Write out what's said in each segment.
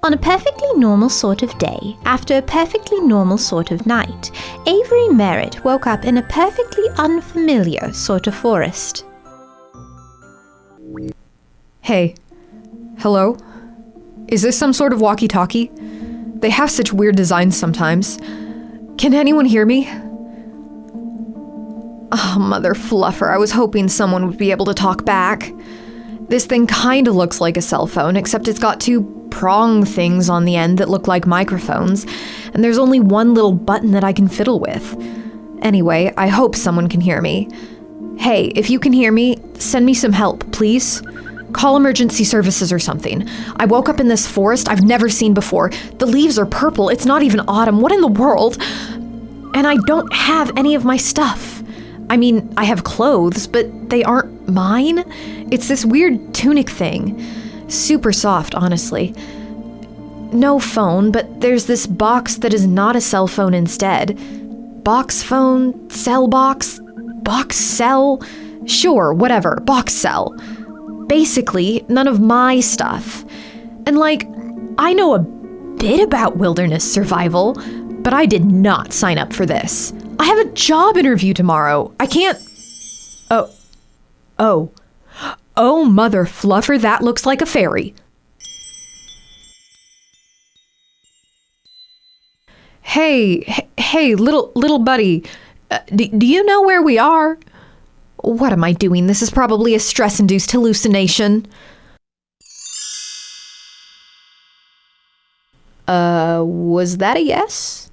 On a perfectly normal sort of day, after a perfectly normal sort of night, Avery Merritt woke up in a perfectly unfamiliar sort of forest. Hey. Hello? Is this some sort of walkie-talkie? They have such weird designs sometimes. Can anyone hear me? Oh, mother fluffer, I was hoping someone would be able to talk back. This thing kinda looks like a cell phone, except it's got two prong things on the end that look like microphones, and there's only one little button that I can fiddle with. Anyway, I hope someone can hear me. Hey, if you can hear me, send me some help, please. Call emergency services or something. I woke up in this forest I've never seen before. The leaves are purple, it's not even autumn, what in the world? And I don't have any of my stuff. I mean, I have clothes, but they aren't mine. It's this weird tunic thing. Super soft, honestly. No phone, but there's this box that is not a cell phone instead. Box phone, cell box, box cell. Sure, whatever, box cell. Basically, none of my stuff. And I know a bit about wilderness survival, but I did not sign up for this. I have a job interview tomorrow. I can't... Oh, mother fluffer, that looks like a fairy. Hey, little buddy. Do you know where we are? What am I doing? This is probably a stress-induced hallucination. Was that a yes?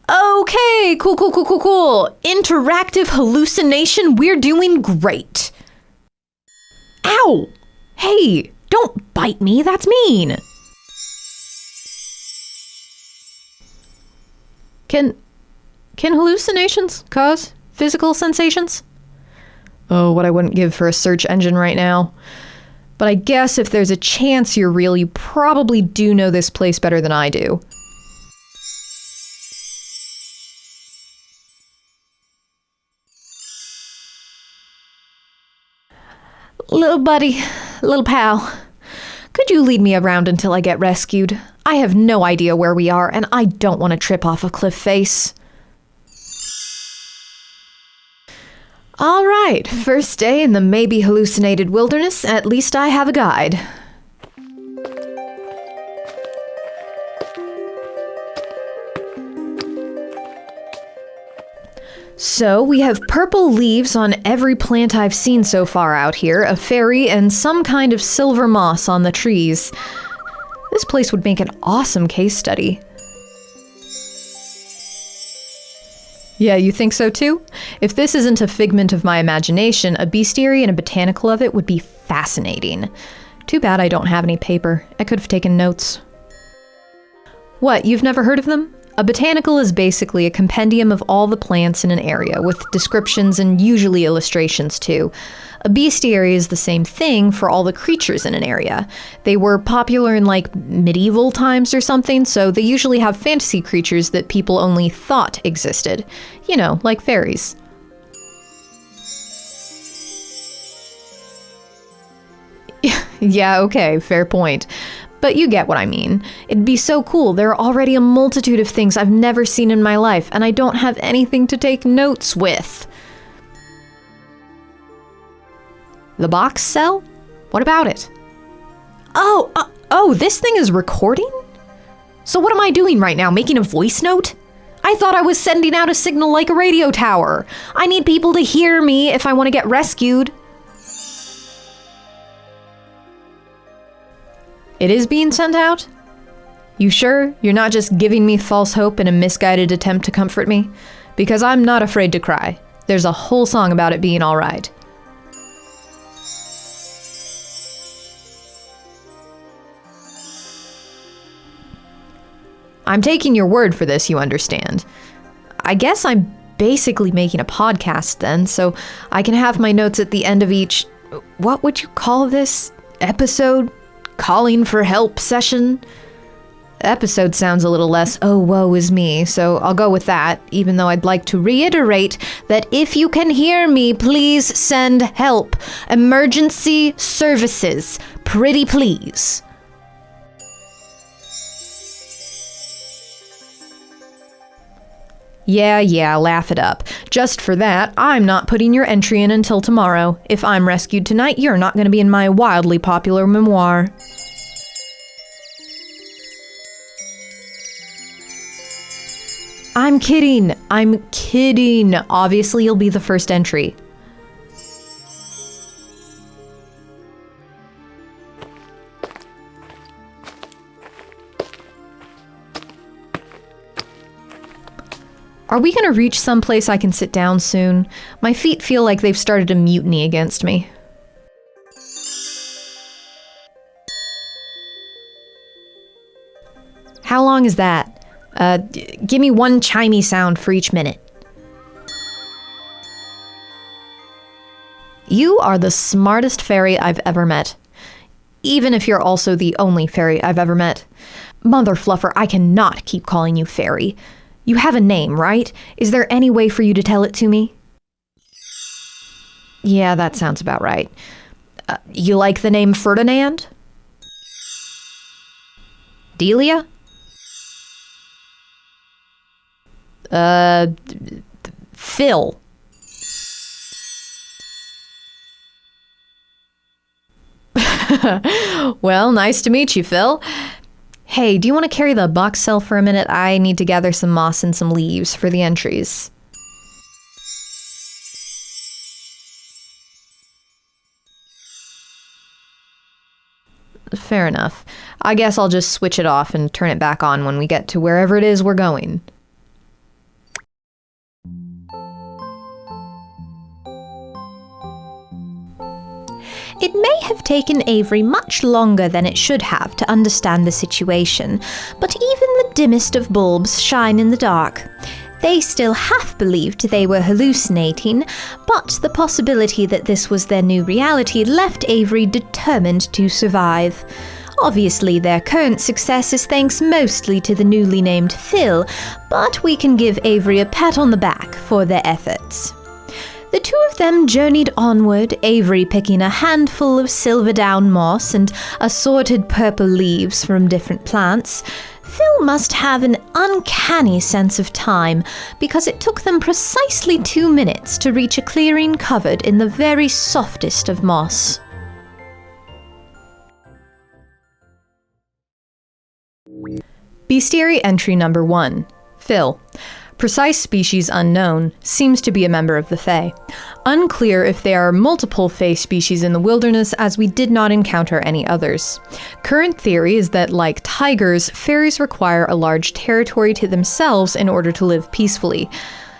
Okay, cool. Interactive hallucination, we're doing great. Ow! Hey, don't bite me, that's mean. Can hallucinations cause physical sensations? Oh, what I wouldn't give for a search engine right now. But I guess if there's a chance you're real, you probably do know this place better than I do. Little buddy, little pal, could you lead me around until I get rescued? I have no idea where we are, and I don't want to trip off a cliff face. All right, first day in the maybe hallucinated wilderness. At least I have a guide. So, we have purple leaves on every plant I've seen so far out here, a fairy, and some kind of silver moss on the trees. This place would make an awesome case study. Yeah, you think so too? If this isn't a figment of my imagination, a bestiary and a botanical of it would be fascinating. Too bad I don't have any paper. I could have taken notes. What, you've never heard of them? A botanical is basically a compendium of all the plants in an area, with descriptions and usually illustrations too. A bestiary is the same thing for all the creatures in an area. They were popular in medieval times or something, so they usually have fantasy creatures that people only thought existed. You know, like fairies. Yeah, okay, fair point. But you get what I mean. It'd be so cool. There are already a multitude of things I've never seen in my life, and I don't have anything to take notes with. The box cell? What about it? Oh, this thing is recording? So what am I doing right now, making a voice note? I thought I was sending out a signal like a radio tower. I need people to hear me if I want to get rescued. It is being sent out? You sure you're not just giving me false hope in a misguided attempt to comfort me? Because I'm not afraid to cry. There's a whole song about it being all right. I'm taking your word for this, you understand. I guess I'm basically making a podcast then, so I can have my notes at the end of each... What would you call this? Episode? Calling for help session? episode sounds a little less, oh, woe is me, so I'll go with that, even though I'd like to reiterate that if you can hear me, please send help. Emergency services. Pretty please. Yeah, laugh it up. Just for that, I'm not putting your entry in until tomorrow. If I'm rescued tonight, you're not going to be in my wildly popular memoir. I'm kidding. Obviously, you'll be the first entry. Are we gonna reach someplace I can sit down soon? My feet feel like they've started a mutiny against me. How long is that? Give me one chimey sound for each minute. You are the smartest fairy I've ever met. Even if you're also the only fairy I've ever met. Mother Fluffer, I cannot keep calling you fairy. You have a name, right? Is there any way for you to tell it to me? Yeah, that sounds about right. You like the name Ferdinand? Delia? Phil. Well, nice to meet you, Phil. Hey, do you want to carry the box cell for a minute? I need to gather some moss and some leaves for the entries. Fair enough. I guess I'll just switch it off and turn it back on when we get to wherever it is we're going. It may have taken Avery much longer than it should have to understand the situation, but even the dimmest of bulbs shine in the dark. They still half believed they were hallucinating, but the possibility that this was their new reality left Avery determined to survive. Obviously, their current success is thanks mostly to the newly named Phil, but we can give Avery a pat on the back for their efforts. The two of them journeyed onward, Avery picking a handful of silver down moss and assorted purple leaves from different plants. Phil must have an uncanny sense of time, because it took them precisely 2 minutes to reach a clearing covered in the very softest of moss. Bestiary entry number 1. Phil. Precise species unknown, seems to be a member of the Fae. Unclear if there are multiple Fae species in the wilderness, as we did not encounter any others. Current theory is that, like tigers, fairies require a large territory to themselves in order to live peacefully.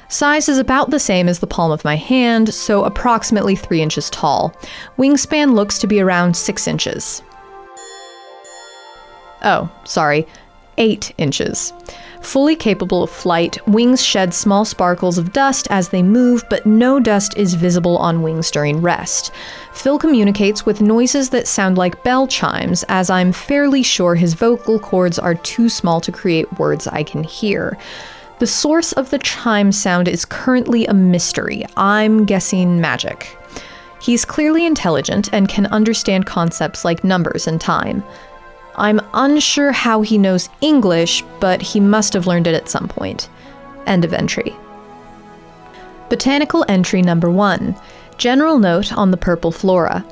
Size is about the same as the palm of my hand, so approximately 3 inches tall. Wingspan looks to be around 6 inches. Oh, sorry, 8 inches. Fully capable of flight, wings shed small sparkles of dust as they move, but no dust is visible on wings during rest. Phil communicates with noises that sound like bell chimes, as I'm fairly sure his vocal cords are too small to create words I can hear. The source of the chime sound is currently a mystery. I'm guessing magic. He's clearly intelligent and can understand concepts like numbers and time. I'm unsure how he knows English, but he must have learned it at some point. End of entry. Botanical entry number 1. General note on the purple flora.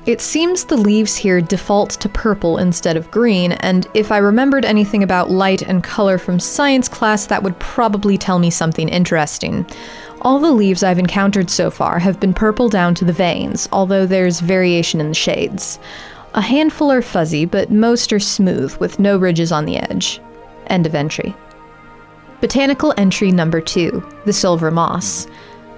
It seems the leaves here default to purple instead of green, and if I remembered anything about light and color from science class, that would probably tell me something interesting. All the leaves I've encountered so far have been purple down to the veins, although there's variation in the shades. A handful are fuzzy, but most are smooth, with no ridges on the edge. End of entry. Botanical entry number 2, the silver moss.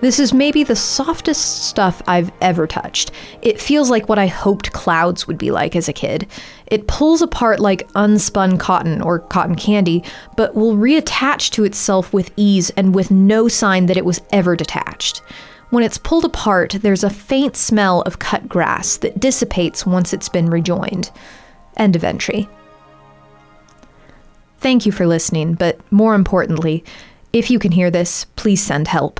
This is maybe the softest stuff I've ever touched. It feels like what I hoped clouds would be like as a kid. It pulls apart like unspun cotton or cotton candy, but will reattach to itself with ease and with no sign that it was ever detached. When it's pulled apart, there's a faint smell of cut grass that dissipates once it's been rejoined. End of entry. Thank you for listening, but more importantly, if you can hear this, please send help.